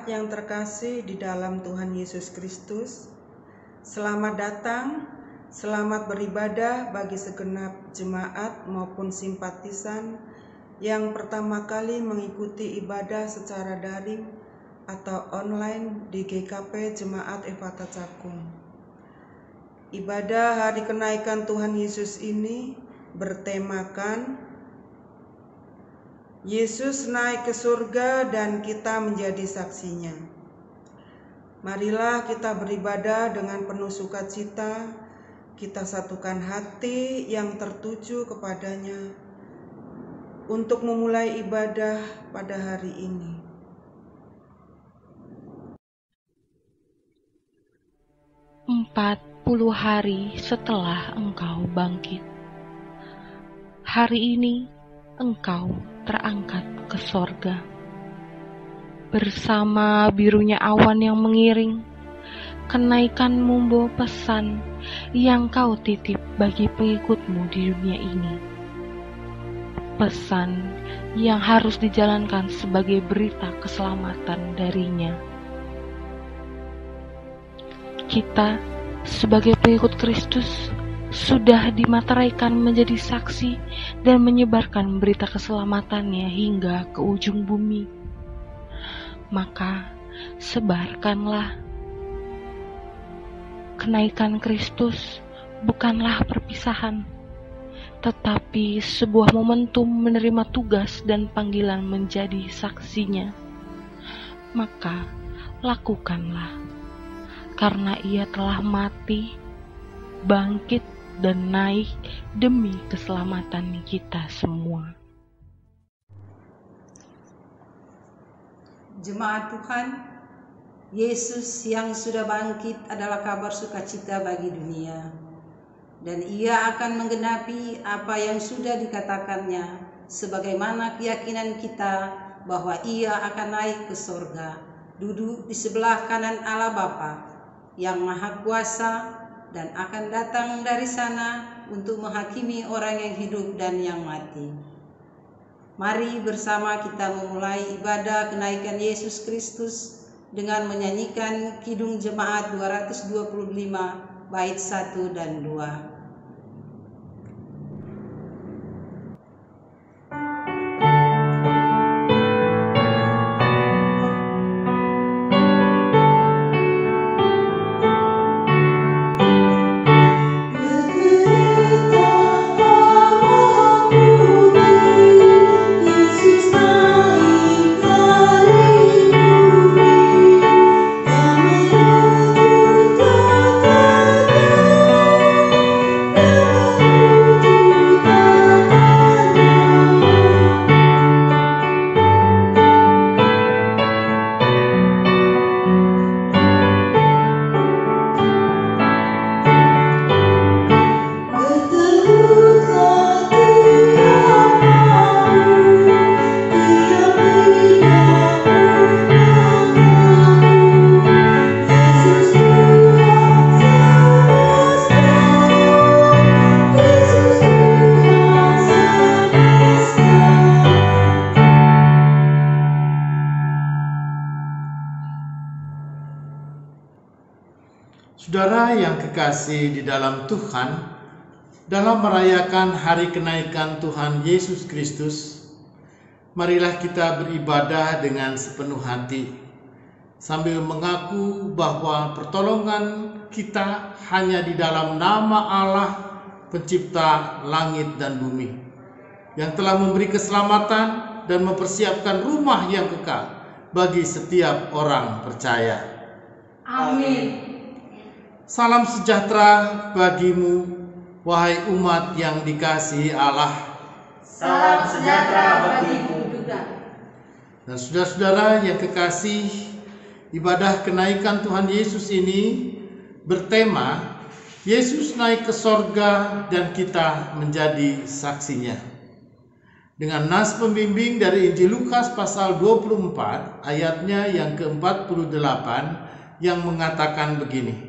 Jemaat yang terkasih di dalam Tuhan Yesus Kristus, selamat datang, selamat beribadah bagi segenap jemaat maupun simpatisan yang pertama kali mengikuti ibadah secara daring atau online di GKP Jemaat Ephatha Cakung. Ibadah Hari Kenaikan Tuhan Yesus ini bertemakan Yesus naik ke surga dan kita menjadi saksinya. Marilah kita beribadah dengan penuh sukacita, kita satukan hati yang tertuju kepadanya untuk memulai ibadah pada hari ini. Empat 40 hari setelah Engkau bangkit. Hari ini Engkau terangkat ke sorga. Bersama birunya awan yang mengiring, kenaikan membawa pesan yang Kau titip bagi pengikut-Mu di dunia ini. Pesan yang harus dijalankan sebagai berita keselamatan darinya. Kita sebagai pengikut Kristus sudah dimateraikan menjadi saksi dan menyebarkan berita keselamatannya hingga ke ujung bumi. Maka sebarkanlah. Kenaikan Kristus bukanlah perpisahan, tetapi sebuah momentum menerima tugas dan panggilan menjadi saksinya. Maka lakukanlah, karena Ia telah mati, bangkit, dan naik demi keselamatan kita semua. Jemaat Tuhan, Yesus yang sudah bangkit adalah kabar sukacita bagi dunia, dan Ia akan menggenapi apa yang sudah dikatakannya, sebagaimana keyakinan kita bahwa Ia akan naik ke sorga, duduk di sebelah kanan Allah Bapa yang Maha Kuasa, dan akan datang dari sana untuk menghakimi orang yang hidup dan yang mati. Mari bersama kita memulai ibadah kenaikan Yesus Kristus dengan menyanyikan Kidung Jemaat 225 bait 1 dan 2. Saudara yang kekasih di dalam Tuhan, dalam merayakan hari kenaikan Tuhan Yesus Kristus, marilah kita beribadah dengan sepenuh hati, sambil mengaku bahwa pertolongan kita hanya di dalam nama Allah, pencipta langit dan bumi, yang telah memberi keselamatan dan mempersiapkan rumah yang kekal bagi setiap orang percaya. Amin. Salam sejahtera bagimu, wahai umat yang dikasihi Allah. Salam sejahtera bagimu juga. Dan saudara-saudara yang kekasih, ibadah kenaikan Tuhan Yesus ini bertema Yesus naik ke sorga dan kita menjadi saksinya. Dengan nas pembimbing dari Injil Lukas pasal 24 ayatnya yang ke-48 yang mengatakan begini: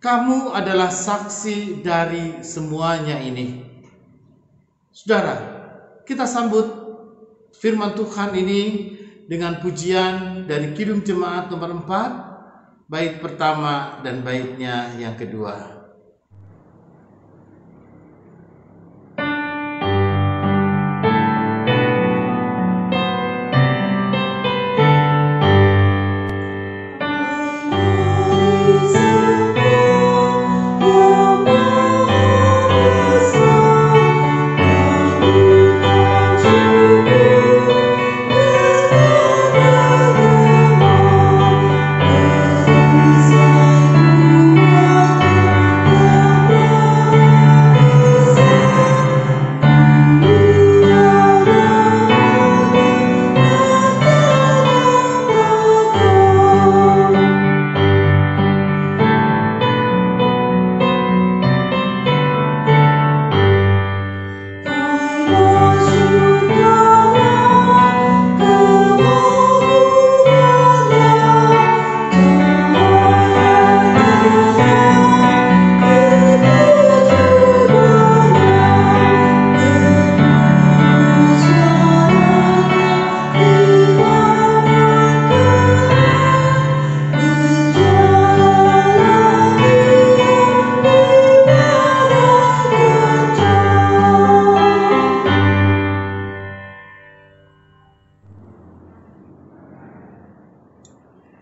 kamu adalah saksi dari semuanya ini. Saudara, kita sambut firman Tuhan ini dengan pujian dari Kidung Jemaat nomor 4, bait pertama dan baitnya yang kedua.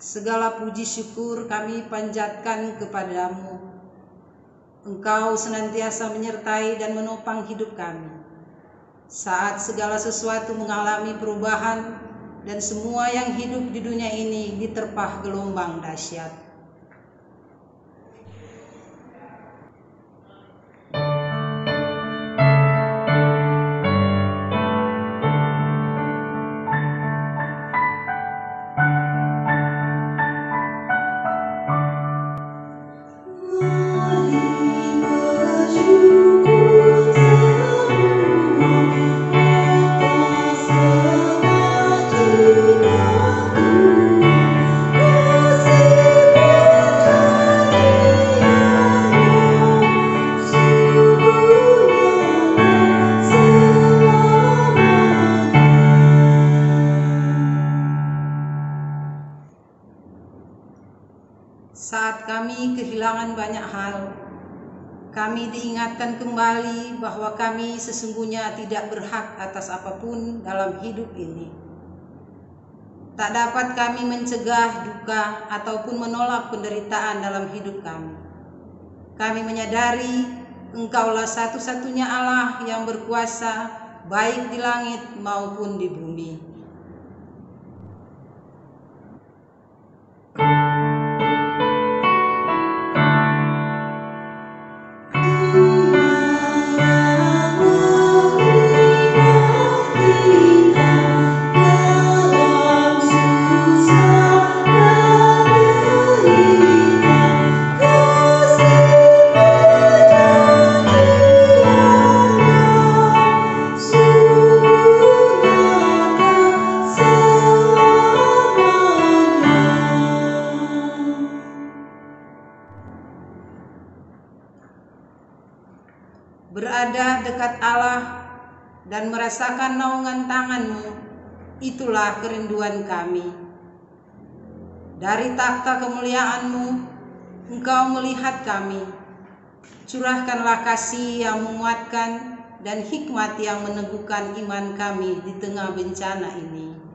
Segala puji syukur kami panjatkan kepadamu. Engkau senantiasa menyertai dan menopang hidup kami. Saat segala sesuatu mengalami perubahan dan semua yang hidup di dunia ini diterpah gelombang dahsyat. Saat kami kehilangan banyak hal, kami diingatkan kembali bahwa kami sesungguhnya tidak berhak atas apapun dalam hidup ini. Tak dapat kami mencegah duka ataupun menolak penderitaan dalam hidup kami. Kami menyadari Engkaulah satu-satunya Allah yang berkuasa baik di langit maupun di bumi. Berada dekat Allah dan merasakan naungan tangan-Mu, itulah kerinduan kami. Dari takhta kemuliaan-Mu, Engkau melihat kami. Curahkanlah kasih yang menguatkan dan hikmat yang meneguhkan iman kami di tengah bencana ini.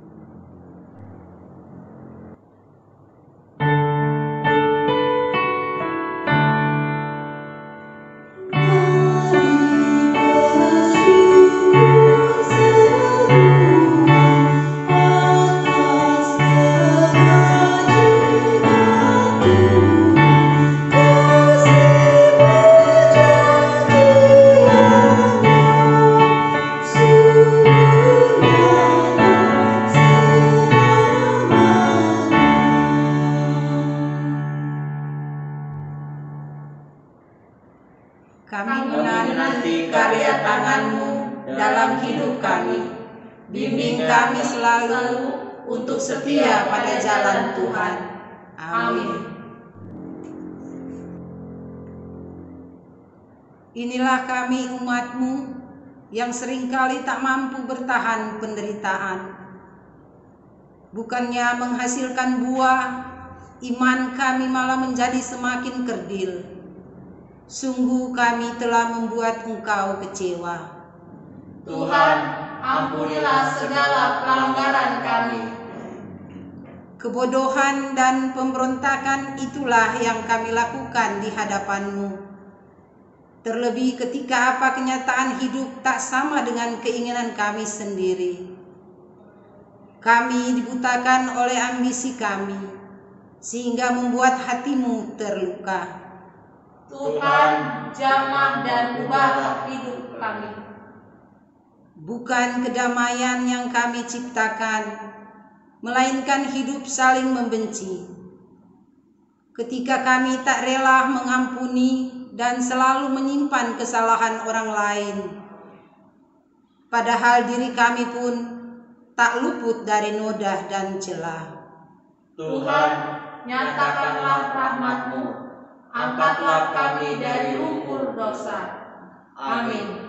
Kami menanti karya tangan-Mu dalam hidup kami. Bimbing kami selalu untuk setia pada jalan Tuhan. Amin. Inilah kami umat-Mu yang seringkali tak mampu bertahan penderitaan. bukannya menghasilkan buah, iman kami malah menjadi semakin kerdil. Sungguh kami telah membuat Engkau kecewa. Tuhan, ampunilah segala pelanggaran kami. Kebodohan dan pemberontakan itulah yang kami lakukan di hadapan-Mu. Terlebih ketika apa kenyataan hidup tak sama dengan keinginan kami sendiri. Kami dibutakan oleh ambisi kami, sehingga membuat hati-Mu terluka. Tuhan, jamah dan ubahlah hidup kami. Bukan kedamaian yang kami ciptakan, melainkan hidup saling membenci. Ketika kami tak rela mengampuni dan selalu menyimpan kesalahan orang lain, padahal diri kami pun tak luput dari noda dan celah. Tuhan, nyatakanlah rahmat-Mu, angkatlah kami dari lumpur dosa. Amin.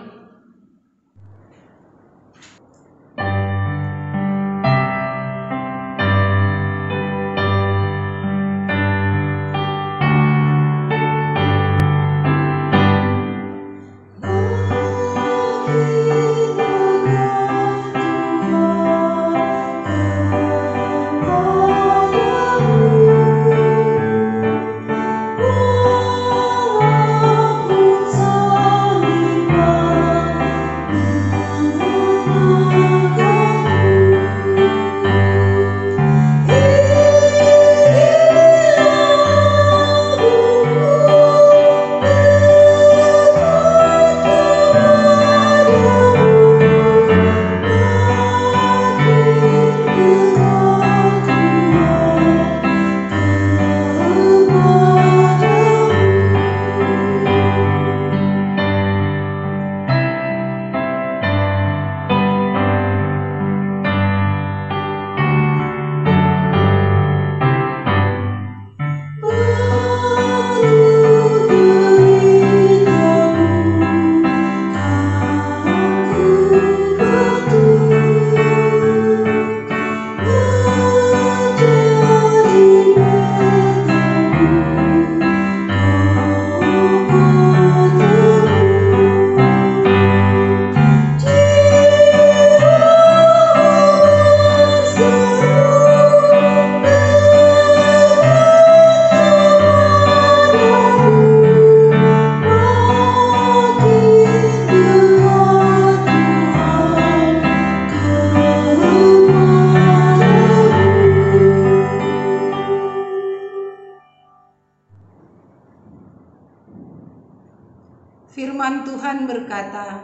Firman Tuhan berkata,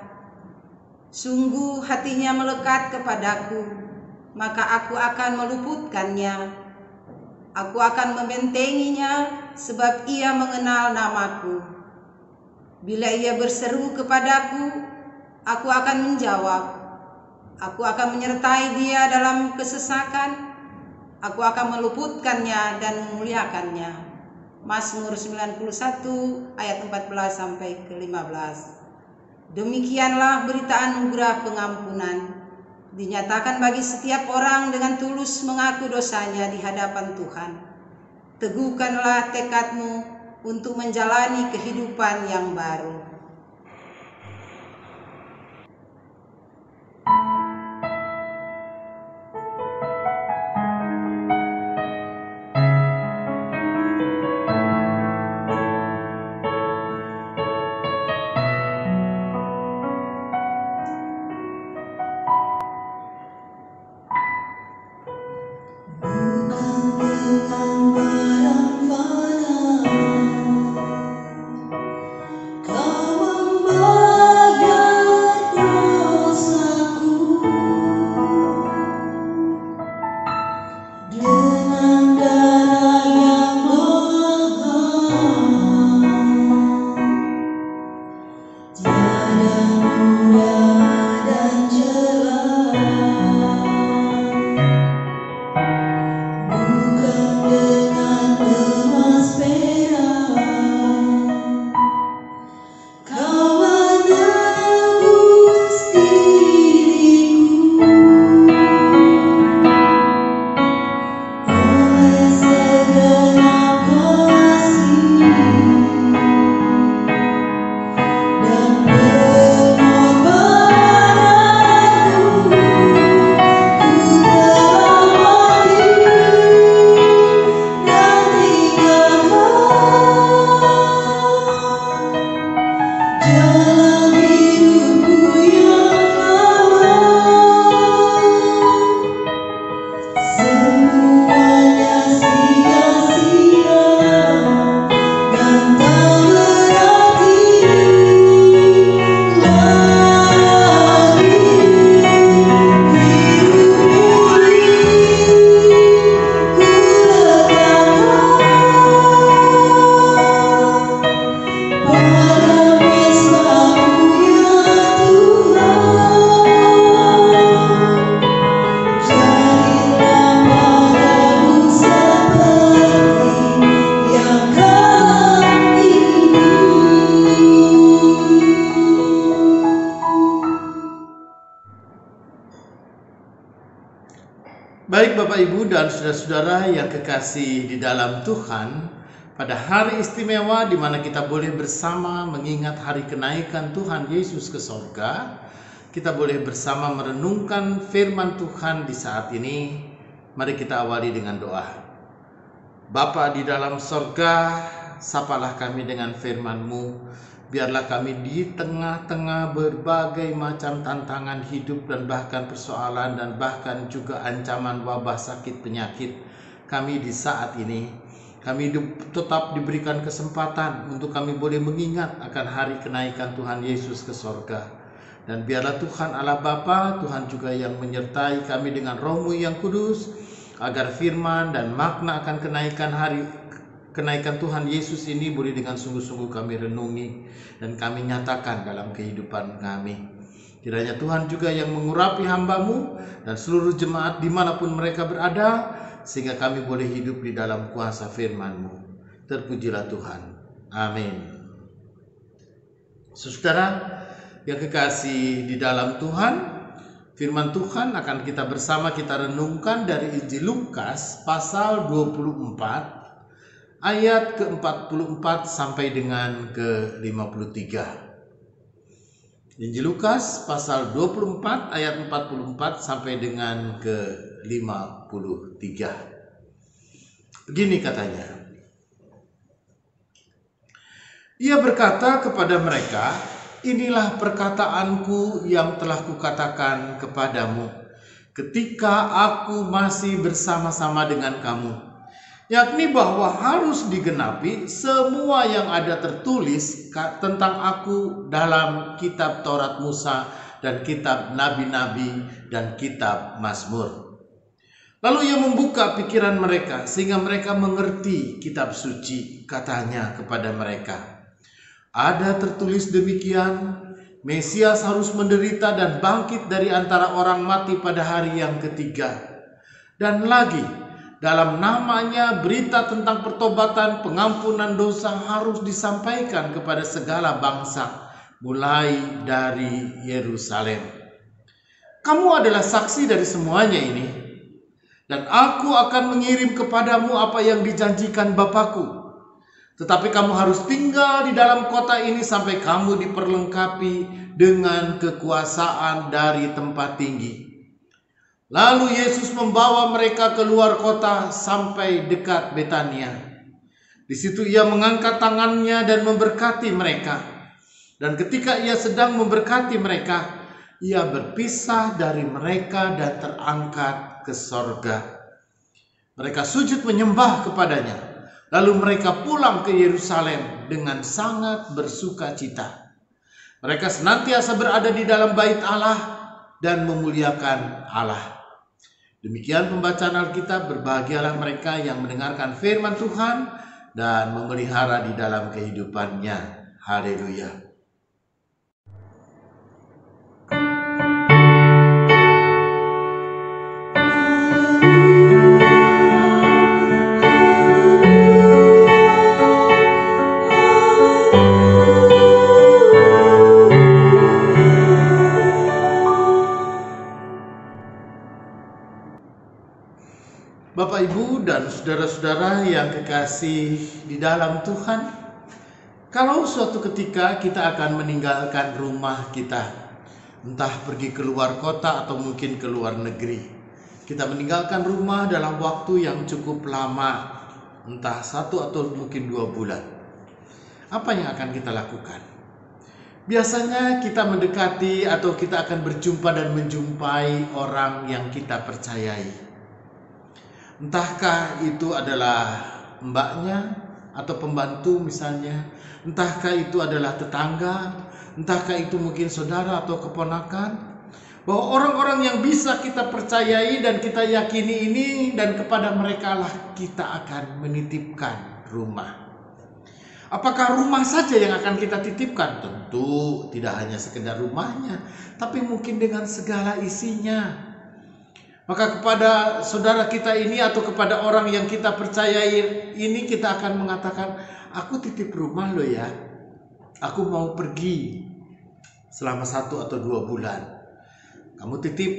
"Sungguh hatinya melekat kepadaku, maka aku akan meluputkannya. Aku akan membentenginya sebab ia mengenal namaku. Bila ia berseru kepadaku, aku akan menjawab. Aku akan menyertai dia dalam kesesakan. Aku akan meluputkannya dan memuliakannya." Mazmur 91 ayat 14 sampai ke 15. Demikianlah berita anugerah pengampunan dinyatakan bagi setiap orang dengan tulus mengaku dosanya di hadapan Tuhan. Teguhkanlah tekadmu untuk menjalani kehidupan yang baru. Kau Bapak Ibu dan saudara-saudara yang kekasih di dalam Tuhan, pada hari istimewa di mana kita boleh bersama mengingat hari kenaikan Tuhan Yesus ke sorga, kita boleh bersama merenungkan firman Tuhan di saat ini. Mari kita awali dengan doa. Bapa di dalam sorga, sapalah kami dengan firman-Mu. Biarlah kami di tengah-tengah berbagai macam tantangan hidup dan bahkan persoalan dan bahkan juga ancaman wabah sakit penyakit kami di saat ini, kami tetap diberikan kesempatan untuk kami boleh mengingat akan hari kenaikan Tuhan Yesus ke sorga. Dan biarlah Tuhan Allah Bapa, Tuhan juga yang menyertai kami dengan Roh-Mu yang kudus, agar firman dan makna akan kenaikan Tuhan Yesus ini boleh dengan sungguh-sungguh kami renungi dan kami nyatakan dalam kehidupan kami. Kiranya Tuhan juga yang mengurapi hamba-Mu dan seluruh jemaat dimanapun mereka berada, sehingga kami boleh hidup di dalam kuasa firman-Mu. Terpujilah Tuhan. Amin. Saudara yang kekasih di dalam Tuhan, firman Tuhan akan kita bersama kita renungkan dari Injil Lukas pasal 24 ayat ke-44 sampai dengan ke-53. Injil Lukas pasal 24 ayat 44 sampai dengan ke-53. Begini katanya. Ia berkata kepada mereka, "Inilah perkataanku yang telah kukatakan kepadamu ketika aku masih bersama-sama dengan kamu, yakni bahwa harus digenapi semua yang ada tertulis tentang aku dalam kitab Taurat Musa dan kitab Nabi-Nabi dan kitab Mazmur." Lalu ia membuka pikiran mereka sehingga mereka mengerti kitab suci. Katanya kepada mereka, "Ada tertulis demikian, Mesias harus menderita dan bangkit dari antara orang mati pada hari yang ketiga. Dan lagi, dalam namanya berita tentang pertobatan pengampunan dosa harus disampaikan kepada segala bangsa, mulai dari Yerusalem. Kamu adalah saksi dari semuanya ini, dan aku akan mengirim kepadamu apa yang dijanjikan Bapakku. Tetapi kamu harus tinggal di dalam kota ini sampai kamu diperlengkapi dengan kekuasaan dari tempat tinggi." Lalu Yesus membawa mereka keluar kota sampai dekat Betania. Di situ ia mengangkat tangannya dan memberkati mereka. Dan ketika ia sedang memberkati mereka, ia berpisah dari mereka dan terangkat ke sorga. Mereka sujud menyembah kepadanya. Lalu mereka pulang ke Yerusalem dengan sangat bersukacita. Mereka senantiasa berada di dalam bait Allah dan memuliakan Allah. Demikian pembacaan Alkitab. Berbahagialah mereka yang mendengarkan firman Tuhan dan memelihara di dalam kehidupannya. Haleluya. Bapak, Ibu, dan saudara-saudara yang kekasih di dalam Tuhan, kalau suatu ketika kita akan meninggalkan rumah kita, entah pergi keluar kota atau mungkin ke luar negeri, kita meninggalkan rumah dalam waktu yang cukup lama, entah 1 atau mungkin 2 bulan, apa yang akan kita lakukan? Biasanya kita mendekati atau kita akan berjumpa dan menjumpai orang yang kita percayai. Entahkah itu adalah mbaknya atau pembantu misalnya, entahkah itu adalah tetangga, entahkah itu mungkin saudara atau keponakan, bahwa orang-orang yang bisa kita percayai dan kita yakini ini, dan kepada mereka lah kita akan menitipkan rumah. Apakah rumah saja yang akan kita titipkan? Tentu tidak hanya sekedar rumahnya, tapi mungkin dengan segala isinya. Maka kepada saudara kita ini atau kepada orang yang kita percayai ini kita akan mengatakan, "Aku titip rumah lo ya, aku mau pergi selama 1 atau 2 bulan. Kamu titip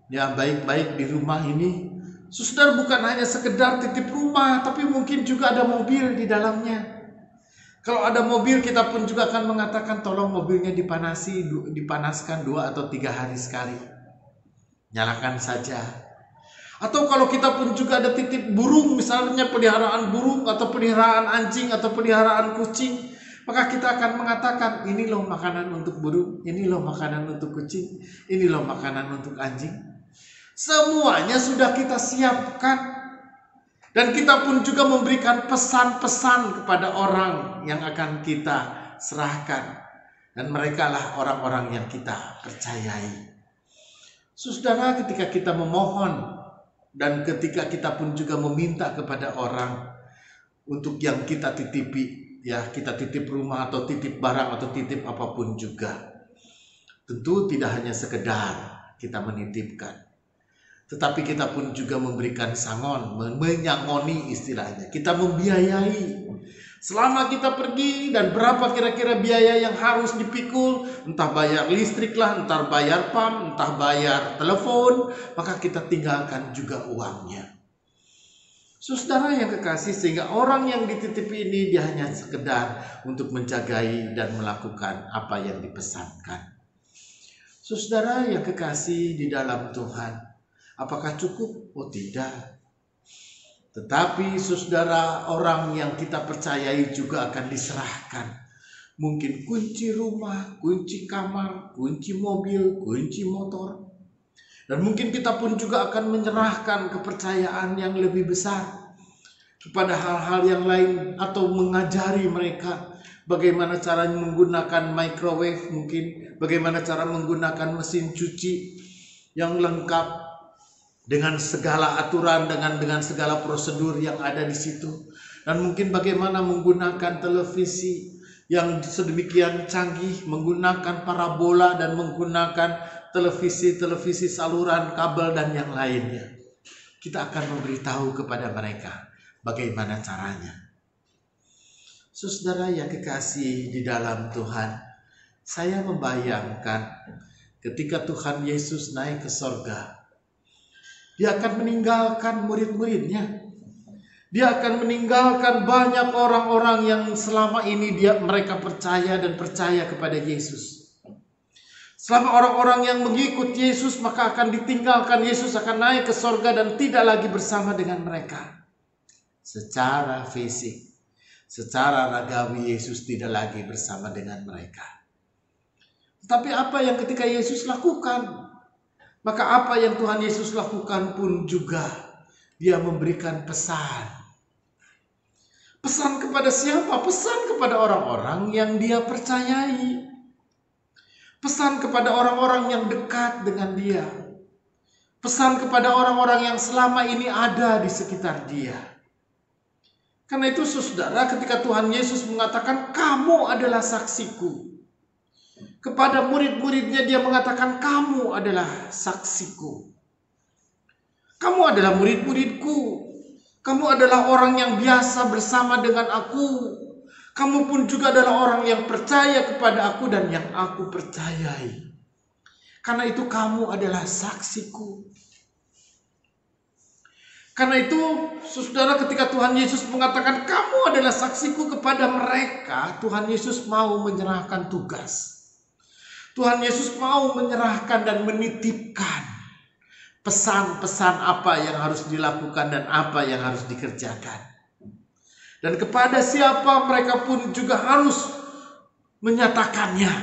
ya baik-baik di rumah ini, Saudara, bukan hanya sekedar titip rumah, tapi mungkin juga ada mobil di dalamnya. Kalau ada mobil, kita pun juga akan mengatakan tolong mobilnya dipanaskan 2 atau 3 hari sekali. Nyalakan saja. Atau kalau kita pun juga ada titip burung, misalnya peliharaan burung atau peliharaan anjing atau peliharaan kucing, maka kita akan mengatakan, ini loh makanan untuk burung, ini loh makanan untuk kucing, ini loh makanan untuk anjing. Semuanya sudah kita siapkan. Dan kita pun juga memberikan pesan-pesan kepada orang yang akan kita serahkan. Dan merekalah orang-orang yang kita percayai. Saudara, ketika kita memohon dan ketika kita pun juga meminta kepada orang untuk yang kita titipi, ya kita titip rumah atau titip barang atau titip apapun juga, tentu tidak hanya sekedar kita menitipkan, tetapi kita pun juga memberikan sangon, menyangoni istilahnya. Kita membiayai. Selama kita pergi dan berapa kira-kira biaya yang harus dipikul, entah bayar listrik lah, entah bayar PAM, entah bayar telepon, maka kita tinggalkan juga uangnya. Saudara yang kekasih, sehingga orang yang dititipi ini dia hanya sekedar untuk menjagai dan melakukan apa yang dipesankan. Saudara yang kekasih di dalam Tuhan, apakah cukup? Oh tidak. Tetapi saudara, orang yang kita percayai juga akan diserahkan. Mungkin kunci rumah, kunci kamar, kunci mobil, kunci motor. Dan mungkin kita pun juga akan menyerahkan kepercayaan yang lebih besar kepada hal-hal yang lain, atau mengajari mereka bagaimana cara menggunakan microwave, mungkin bagaimana cara menggunakan mesin cuci yang lengkap dengan segala aturan, dengan segala prosedur yang ada di situ. Dan mungkin bagaimana menggunakan televisi yang sedemikian canggih, menggunakan parabola dan menggunakan televisi saluran kabel dan yang lainnya. Kita akan memberitahu kepada mereka bagaimana caranya. Saudara yang kekasih di dalam Tuhan, saya membayangkan ketika Tuhan Yesus naik ke sorga, Dia akan meninggalkan murid-muridnya. Dia akan meninggalkan banyak orang-orang yang selama ini mereka percaya kepada Yesus. Selama orang-orang yang mengikut Yesus, maka akan ditinggalkan. Yesus akan naik ke sorga dan tidak lagi bersama dengan mereka. Secara fisik, secara ragawi, Yesus tidak lagi bersama dengan mereka. Tetapi apa yang ketika Yesus lakukan? Maka apa yang Tuhan Yesus lakukan pun juga Dia memberikan pesan. Pesan kepada siapa? Pesan kepada orang-orang yang Dia percayai. Pesan kepada orang-orang yang dekat dengan Dia. Pesan kepada orang-orang yang selama ini ada di sekitar Dia. Karena itu saudara, ketika Tuhan Yesus mengatakan kamu adalah saksiku, kepada murid-muridnya Dia mengatakan kamu adalah saksiku. Kamu adalah murid-muridku. Kamu adalah orang yang biasa bersama dengan aku. Kamu pun juga adalah orang yang percaya kepada aku dan yang aku percayai. Karena itu kamu adalah saksiku. Karena itu saudara, ketika Tuhan Yesus mengatakan kamu adalah saksiku kepada mereka, Tuhan Yesus mau menyerahkan tugas. Tuhan Yesus mau menyerahkan dan menitipkan pesan-pesan apa yang harus dilakukan dan apa yang harus dikerjakan. Dan kepada siapa mereka pun juga harus menyatakannya.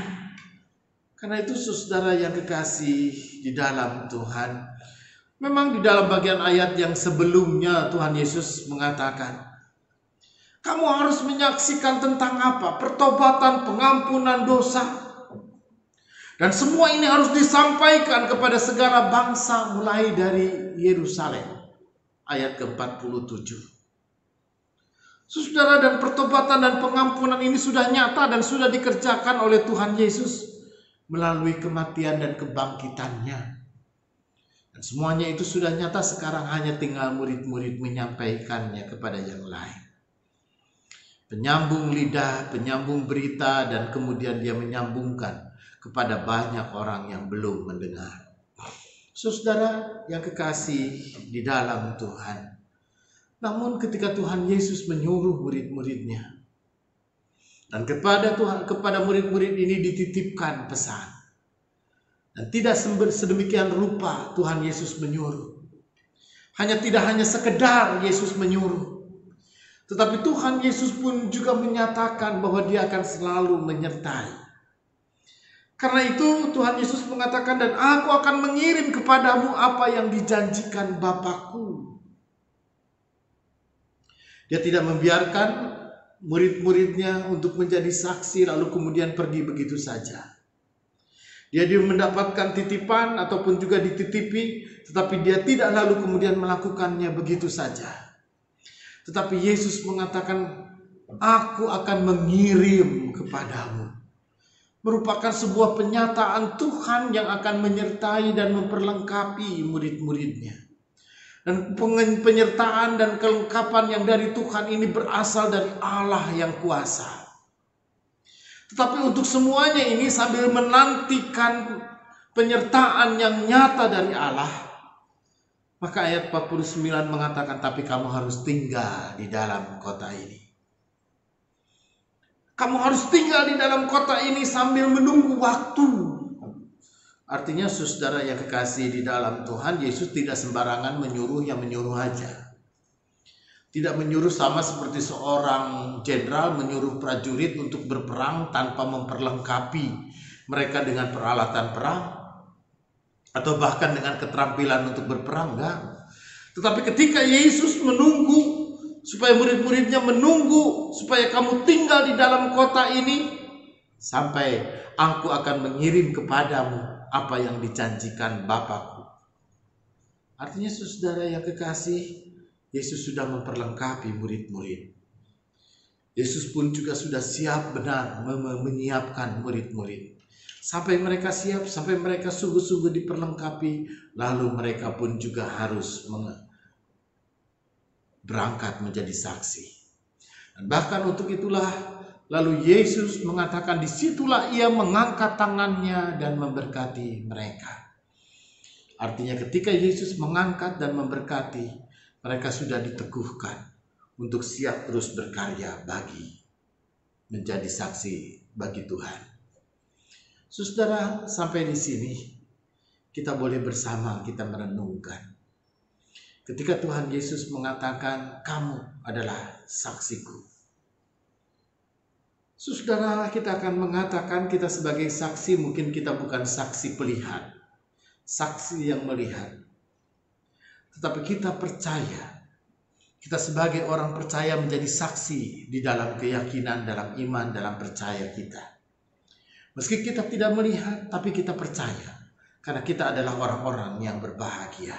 Karena itu saudara yang kekasih di dalam Tuhan, memang di dalam bagian ayat yang sebelumnya Tuhan Yesus mengatakan, kamu harus menyaksikan tentang apa? Pertobatan, pengampunan dosa. Dan semua ini harus disampaikan kepada segala bangsa mulai dari Yerusalem. Ayat ke-47. Saudara, dan pertobatan dan pengampunan ini sudah nyata dan sudah dikerjakan oleh Tuhan Yesus melalui kematian dan kebangkitannya. Dan semuanya itu sudah nyata, sekarang hanya tinggal murid-murid menyampaikannya kepada yang lain. Penyambung lidah, penyambung berita, dan kemudian dia menyambungkan kepada banyak orang yang belum mendengar. Saudara yang kekasih di dalam Tuhan, namun ketika Tuhan Yesus menyuruh murid-muridnya, dan kepada murid-murid ini dititipkan pesan, dan tidak sedemikian rupa Tuhan Yesus menyuruh. Tidak hanya sekedar Yesus menyuruh, tetapi Tuhan Yesus pun juga menyatakan bahwa Dia akan selalu menyertai. Karena itu Tuhan Yesus mengatakan, dan aku akan mengirim kepadamu apa yang dijanjikan Bapa-Ku. Dia tidak membiarkan murid-muridnya untuk menjadi saksi lalu kemudian pergi begitu saja. Dia mendapatkan titipan ataupun juga dititipi, tetapi dia tidak lalu kemudian melakukannya begitu saja. Tetapi Yesus mengatakan, aku akan mengirim kepadamu. Merupakan sebuah penyataan Tuhan yang akan menyertai dan memperlengkapi murid-muridnya. Dan penyertaan dan kelengkapan yang dari Tuhan ini berasal dari Allah yang kuasa. Tetapi untuk semuanya ini sambil menantikan penyertaan yang nyata dari Allah, maka ayat 49 mengatakan, tapi kamu harus tinggal di dalam kota ini. Kamu harus tinggal di dalam kota ini sambil menunggu waktu. Artinya saudara yang kekasih di dalam Tuhan, Yesus tidak sembarangan menyuruh yang menyuruh aja. Tidak menyuruh sama seperti seorang jenderal menyuruh prajurit untuk berperang tanpa memperlengkapi mereka dengan peralatan perang, atau bahkan dengan keterampilan untuk berperang, enggak. Tetapi ketika Yesus menunggu, supaya murid-muridnya menunggu, supaya kamu tinggal di dalam kota ini, sampai aku akan mengirim kepadamu apa yang dijanjikan Bapa-Ku. Artinya saudara yang kekasih, Yesus sudah memperlengkapi murid-murid. Yesus pun juga sudah siap benar menyiapkan murid-murid. Sampai mereka siap, sampai mereka sungguh-sungguh diperlengkapi, lalu mereka pun juga harus berangkat menjadi saksi. Dan bahkan untuk itulah lalu Yesus mengatakan, disitulah ia mengangkat tangannya dan memberkati mereka. Artinya ketika Yesus mengangkat dan memberkati, mereka sudah diteguhkan untuk siap terus berkarya bagi menjadi saksi bagi Tuhan. Saudara, sampai di sini kita boleh bersama kita merenungkan. Ketika Tuhan Yesus mengatakan, kamu adalah saksiku. Saudara, kita akan mengatakan kita sebagai saksi, mungkin kita bukan saksi pelihat, saksi yang melihat. Tetapi kita percaya, kita sebagai orang percaya menjadi saksi di dalam keyakinan, dalam iman, dalam percaya kita. Meski kita tidak melihat, tapi kita percaya. Karena kita adalah orang-orang yang berbahagia.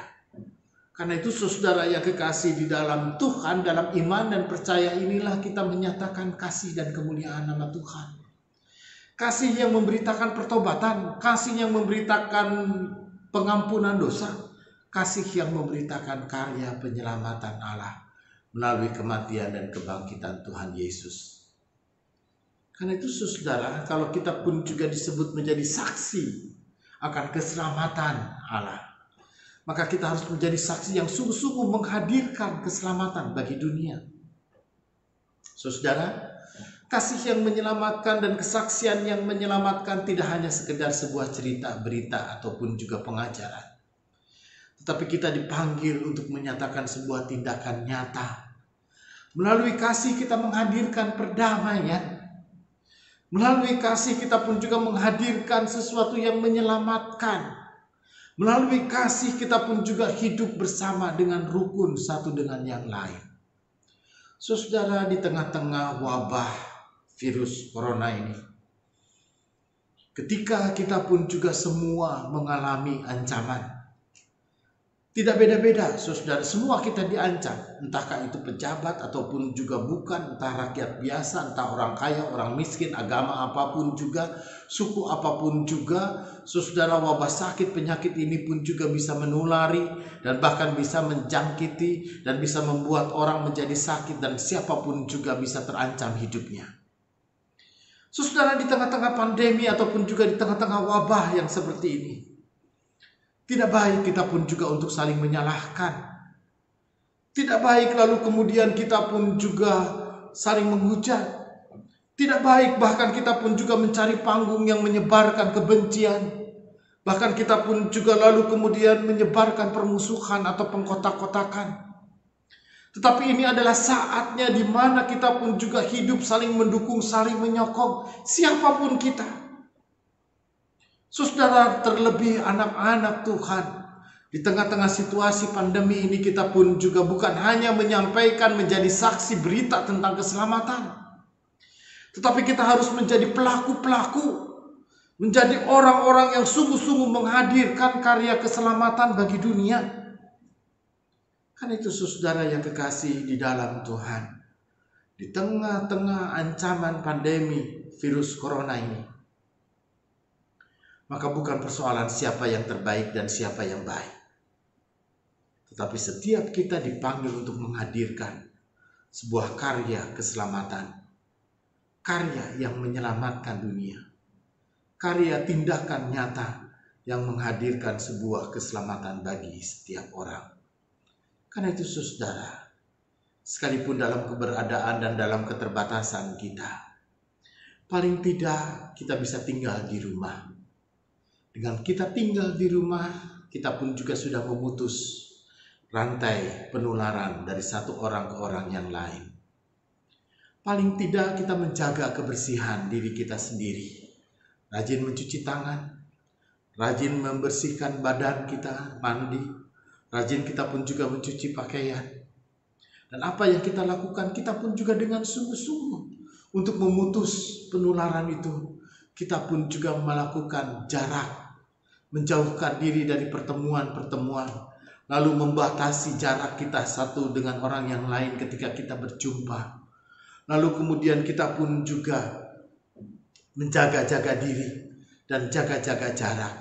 Karena itu saudara yang kekasih di dalam Tuhan, dalam iman dan percaya inilah kita menyatakan kasih dan kemuliaan nama Tuhan. Kasih yang memberitakan pertobatan, kasih yang memberitakan pengampunan dosa, kasih yang memberitakan karya penyelamatan Allah melalui kematian dan kebangkitan Tuhan Yesus. Karena itu saudara, kalau kita pun juga disebut menjadi saksi akan keselamatan Allah, maka kita harus menjadi saksi yang sungguh-sungguh menghadirkan keselamatan bagi dunia. Saudara, kasih yang menyelamatkan dan kesaksian yang menyelamatkan tidak hanya sekedar sebuah cerita, berita, ataupun juga pengajaran. Tetapi kita dipanggil untuk menyatakan sebuah tindakan nyata. Melalui kasih kita menghadirkan perdamaian. Melalui kasih kita pun juga menghadirkan sesuatu yang menyelamatkan. Melalui kasih kita pun juga hidup bersama dengan rukun satu dengan yang lain. Saudara, di tengah-tengah wabah virus corona ini, ketika kita pun juga semua mengalami ancaman, tidak beda-beda, saudara, semua kita diancam, entahkah itu pejabat ataupun juga bukan, entah rakyat biasa, entah orang kaya, orang miskin, agama apapun juga, suku apapun juga. Saudara, wabah sakit penyakit ini pun juga bisa menulari dan bahkan bisa menjangkiti dan bisa membuat orang menjadi sakit, dan siapapun juga bisa terancam hidupnya. Saudara, di tengah-tengah pandemi ataupun juga di tengah-tengah wabah yang seperti ini, Tidak baik kita pun juga untuk saling menyalahkan. Tidak baik lalu kemudian kita pun juga saling menghujat. Tidak baik bahkan kita pun juga mencari panggung yang menyebarkan kebencian. Bahkan kita pun juga lalu kemudian menyebarkan permusuhan atau pengkotak-kotakan. Tetapi ini adalah saatnya di mana kita pun juga hidup saling mendukung, saling menyokong siapapun kita. Saudara, terlebih anak-anak Tuhan, di tengah-tengah situasi pandemi ini kita pun juga bukan hanya menyampaikan menjadi saksi berita tentang keselamatan, tetapi kita harus menjadi pelaku-pelaku, menjadi orang-orang yang sungguh-sungguh menghadirkan karya keselamatan bagi dunia. Karena itu saudara yang kekasih di dalam Tuhan, di tengah-tengah ancaman pandemi virus corona ini, maka bukan persoalan siapa yang terbaik dan siapa yang baik, tetapi setiap kita dipanggil untuk menghadirkan sebuah karya keselamatan, karya yang menyelamatkan dunia, karya tindakan nyata yang menghadirkan sebuah keselamatan bagi setiap orang. Karena itu saudara, sekalipun dalam keberadaan dan dalam keterbatasan kita, paling tidak kita bisa tinggal di rumah. Dengan kita tinggal di rumah, kita pun juga sudah memutus rantai penularan dari satu orang ke orang yang lain. Paling tidak kita menjaga kebersihan diri kita sendiri. Rajin mencuci tangan, rajin membersihkan badan kita, mandi. Rajin kita pun juga mencuci pakaian. Dan apa yang kita lakukan, kita pun juga dengan sungguh-sungguh untuk memutus penularan itu. Kita pun juga melakukan jarak, menjauhkan diri dari pertemuan-pertemuan, lalu membatasi jarak kita satu dengan orang yang lain ketika kita berjumpa. Lalu kemudian kita pun juga menjaga-jaga diri dan jaga-jaga jarak.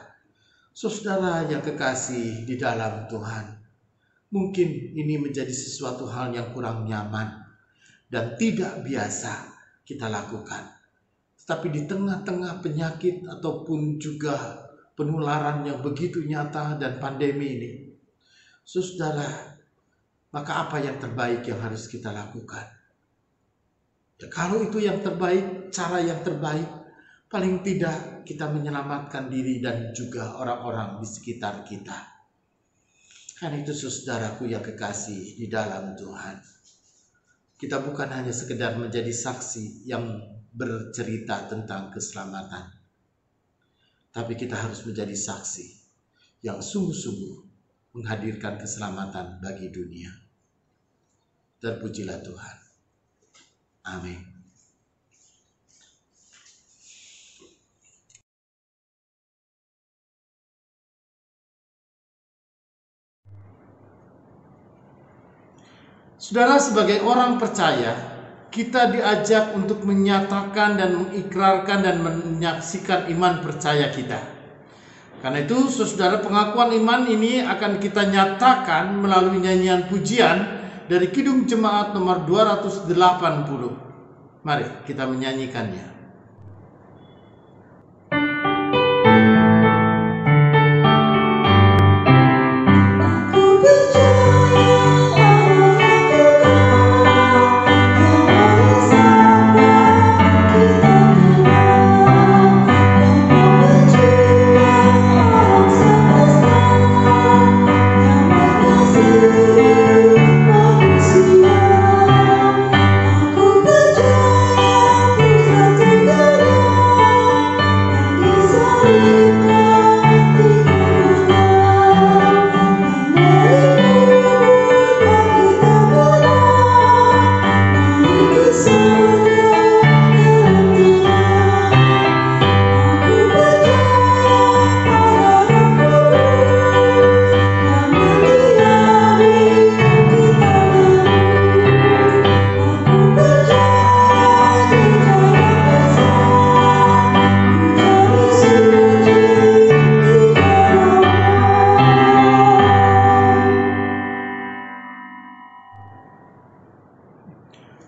Saudara yang kekasih di dalam Tuhan, mungkin ini menjadi sesuatu hal yang kurang nyaman dan tidak biasa kita lakukan. Tetapi di tengah-tengah penyakit ataupun juga penularan yang begitu nyata dan pandemi ini, saudara, maka apa yang terbaik yang harus kita lakukan? Ya, kalau itu yang terbaik, cara yang terbaik, paling tidak kita menyelamatkan diri dan juga orang-orang di sekitar kita. Karena itu saudaraku yang kekasih di dalam Tuhan, kita bukan hanya sekedar menjadi saksi yang bercerita tentang keselamatan, tapi kita harus menjadi saksi yang sungguh-sungguh menghadirkan keselamatan bagi dunia. Terpujilah Tuhan. Amin. Saudara, sebagai orang percaya, kita diajak untuk menyatakan dan mengikrarkan dan menyaksikan iman percaya kita. Karena itu, saudara, pengakuan iman ini akan kita nyatakan melalui nyanyian pujian dari Kidung Jemaat nomor 280. Mari kita menyanyikannya.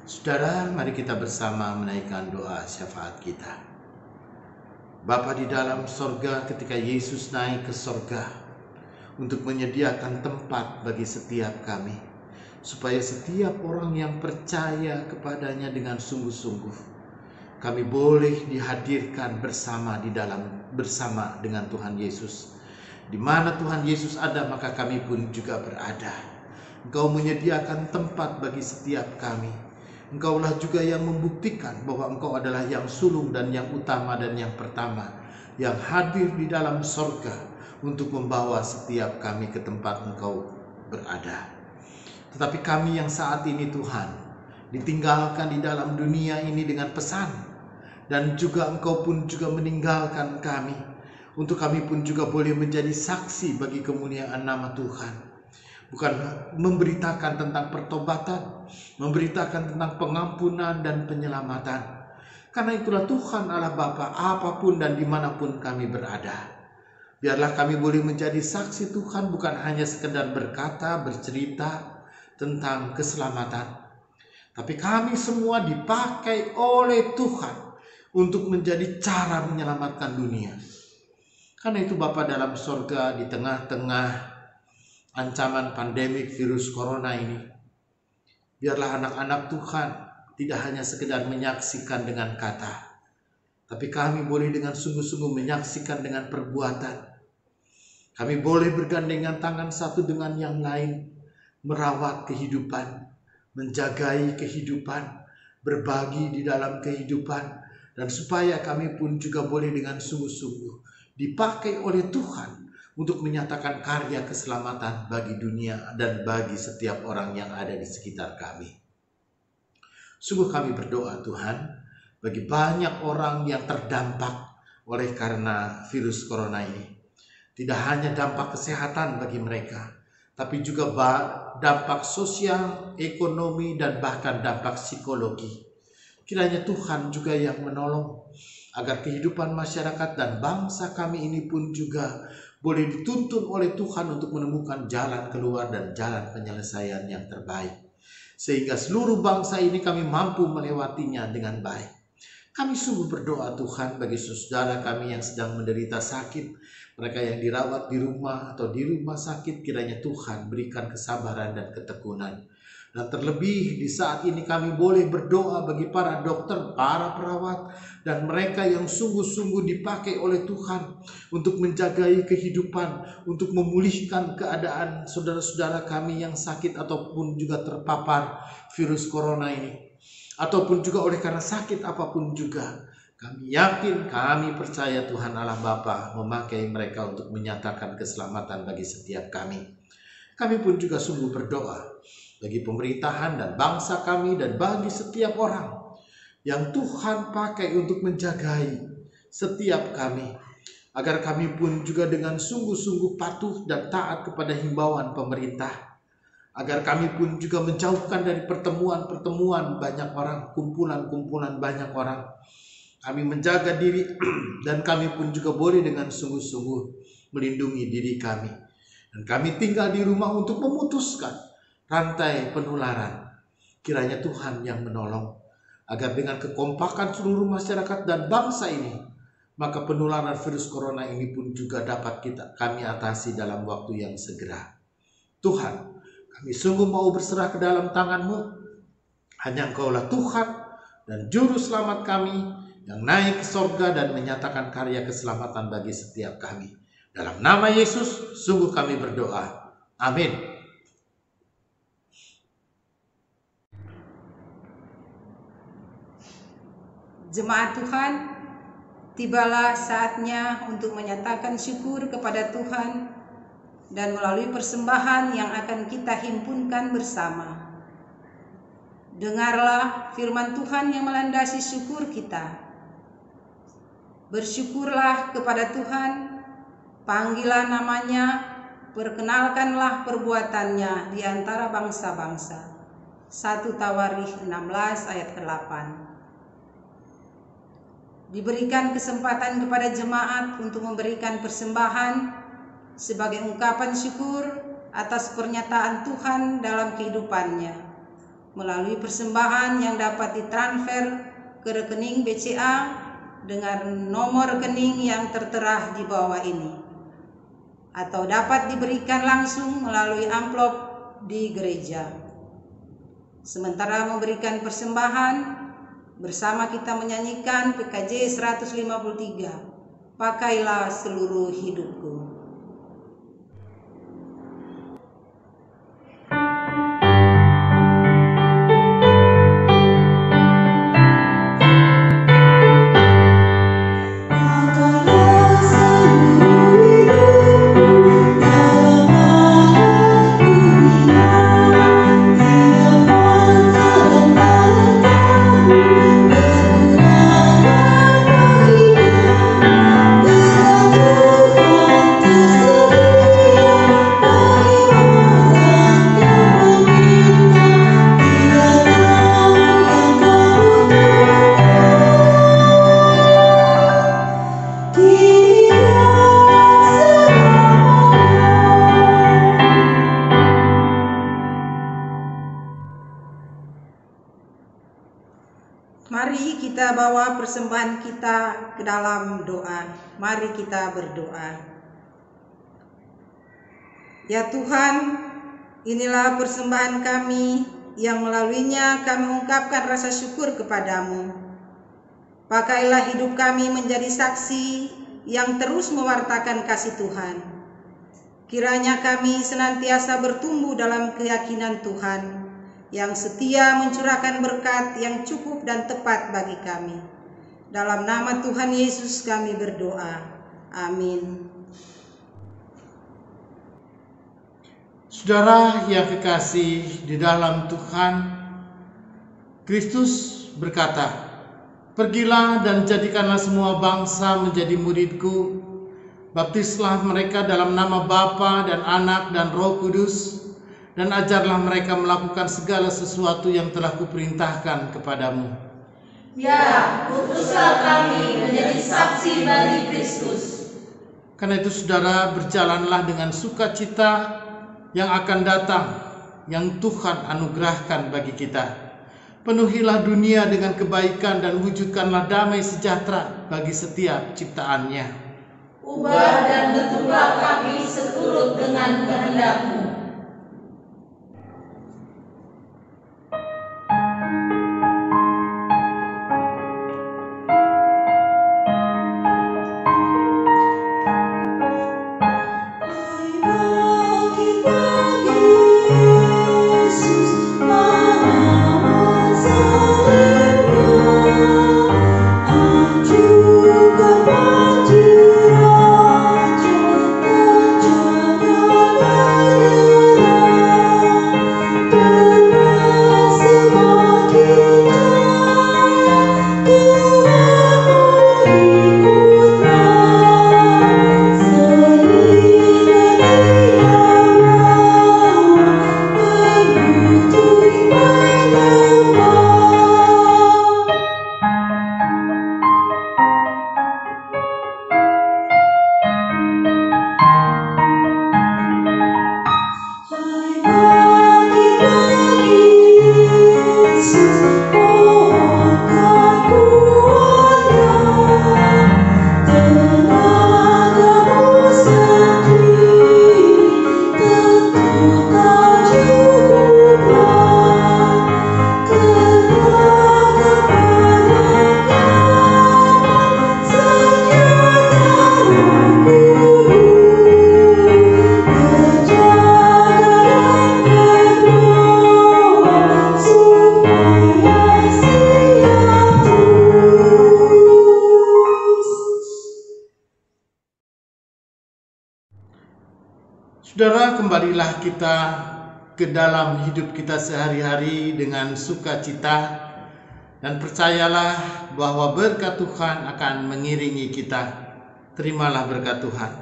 Saudara, mari kita bersama menaikkan doa syafaat kita. Bapa di dalam sorga, ketika Yesus naik ke sorga, untuk menyediakan tempat bagi setiap kami, supaya setiap orang yang percaya kepadanya dengan sungguh-sungguh, kami boleh dihadirkan bersama dengan Tuhan Yesus. Di mana Tuhan Yesus ada, maka kami pun juga berada. Engkau menyediakan tempat bagi setiap kami. Engkaulah juga yang membuktikan bahwa Engkau adalah yang sulung dan yang utama dan yang pertama, yang hadir di dalam sorga untuk membawa setiap kami ke tempat Engkau berada. Tetapi kami yang saat ini Tuhan, ditinggalkan di dalam dunia ini dengan pesan, dan juga Engkau pun juga meninggalkan kami, untuk kami pun juga boleh menjadi saksi bagi kemuliaan nama Tuhan. Bukan memberitakan tentang pertobatan, memberitakan tentang pengampunan dan penyelamatan. Karena itulah Tuhan Allah Bapa, apapun dan dimanapun kami berada, biarlah kami boleh menjadi saksi Tuhan, bukan hanya sekedar berkata, bercerita tentang keselamatan, tapi kami semua dipakai oleh Tuhan untuk menjadi cara menyelamatkan dunia. Karena itu Bapa dalam sorga, di tengah-tengah ancaman pandemik virus corona ini, biarlah anak-anak Tuhan tidak hanya sekedar menyaksikan dengan kata, tapi kami boleh dengan sungguh-sungguh menyaksikan dengan perbuatan. Kami boleh bergandengan tangan satu dengan yang lain, merawat kehidupan, menjagai kehidupan, berbagi di dalam kehidupan, dan supaya kami pun juga boleh dengan sungguh-sungguh dipakai oleh Tuhan untuk menyatakan karya keselamatan bagi dunia dan bagi setiap orang yang ada di sekitar kami. Sungguh kami berdoa Tuhan, bagi banyak orang yang terdampak oleh karena virus corona ini. Tidak hanya dampak kesehatan bagi mereka, tapi juga dampak sosial, ekonomi, dan bahkan dampak psikologi. Kiranya Tuhan juga yang menolong, agar kehidupan masyarakat dan bangsa kami ini pun juga boleh dituntun oleh Tuhan untuk menemukan jalan keluar dan jalan penyelesaian yang terbaik. Sehingga seluruh bangsa ini kami mampu melewatinya dengan baik. Kami sungguh berdoa Tuhan bagi saudara kami yang sedang menderita sakit, mereka yang dirawat di rumah atau di rumah sakit, kiranya Tuhan berikan kesabaran dan ketekunan. Dan terlebih di saat ini kami boleh berdoa bagi para dokter, para perawat, dan mereka yang sungguh-sungguh dipakai oleh Tuhan untuk menjagai kehidupan, untuk memulihkan keadaan saudara-saudara kami yang sakit ataupun juga terpapar virus corona ini, ataupun juga oleh karena sakit apapun juga. Kami yakin, kami percaya Tuhan Allah Bapa memakai mereka untuk menyatakan keselamatan bagi setiap kami. Kami pun juga sungguh berdoa bagi pemerintahan dan bangsa kami, dan bagi setiap orang yang Tuhan pakai untuk menjagai setiap kami, agar kami pun juga dengan sungguh-sungguh patuh dan taat kepada himbauan pemerintah, agar kami pun juga menjauhkan dari pertemuan-pertemuan banyak orang, kumpulan-kumpulan banyak orang. Kami menjaga diri dan kami pun juga boleh dengan sungguh-sungguh melindungi diri kami, dan kami tinggal di rumah untuk memutuskan rantai penularan. Kiranya Tuhan yang menolong, agar dengan kekompakan seluruh masyarakat dan bangsa ini, maka penularan virus corona ini pun juga dapat kami atasi dalam waktu yang segera. Tuhan, kami sungguh mau berserah ke dalam tangan-Mu. Hanya Engkaulah Tuhan dan Juru Selamat kami, yang naik ke sorga dan menyatakan karya keselamatan bagi setiap kami. Dalam nama Yesus, sungguh kami berdoa. Amin. Jemaat Tuhan, tibalah saatnya untuk menyatakan syukur kepada Tuhan dan melalui persembahan yang akan kita himpunkan bersama. Dengarlah firman Tuhan yang melandasi syukur kita. Bersyukurlah kepada Tuhan, panggilah namanya, perkenalkanlah perbuatannya di antara bangsa-bangsa. 1 Tawarikh 16 ayat 8. Diberikan kesempatan kepada jemaat untuk memberikan persembahan sebagai ungkapan syukur atas pernyataan Tuhan dalam kehidupannya, melalui persembahan yang dapat ditransfer ke rekening BCA dengan nomor rekening yang tertera di bawah ini. atau dapat diberikan langsung melalui amplop di gereja. Sementara memberikan persembahan, bersama kita menyanyikan PKJ 153, Pakailah Seluruh Hidupku. Mari kita bawa persembahan kita ke dalam doa. Mari kita berdoa. Ya Tuhan, inilah persembahan kami yang melaluinya kami mengungkapkan rasa syukur kepadamu. Pakailah hidup kami menjadi saksi yang terus mewartakan kasih Tuhan. Kiranya kami senantiasa bertumbuh dalam keyakinan Tuhan, yang setia mencurahkan berkat yang cukup dan tepat bagi kami. Dalam nama Tuhan Yesus kami berdoa. Amin. Saudara yang kekasih di dalam Tuhan, Kristus berkata, "Pergilah dan jadikanlah semua bangsa menjadi muridku. Baptislah mereka dalam nama Bapa dan Anak dan Roh Kudus, dan ajarlah mereka melakukan segala sesuatu yang telah kuperintahkan kepadamu." Ya, utuslah kami menjadi saksi bagi Kristus. Karena itu saudara, berjalanlah dengan sukacita yang akan datang, yang Tuhan anugerahkan bagi kita. Penuhilah dunia dengan kebaikan dan wujudkanlah damai sejahtera bagi setiap ciptaannya. Ubah dan bentuklah kami seturut dengan kehendak-Mu. Saudara, kembalilah kita ke dalam hidup kita sehari-hari dengan sukacita, dan percayalah bahwa berkat Tuhan akan mengiringi kita. Terimalah berkat Tuhan.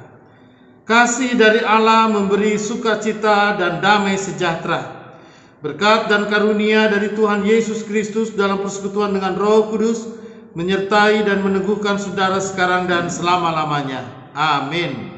Kasih dari Allah memberi sukacita dan damai sejahtera. Berkat dan karunia dari Tuhan Yesus Kristus dalam persekutuan dengan Roh Kudus menyertai dan meneguhkan saudara sekarang dan selama-lamanya. Amin.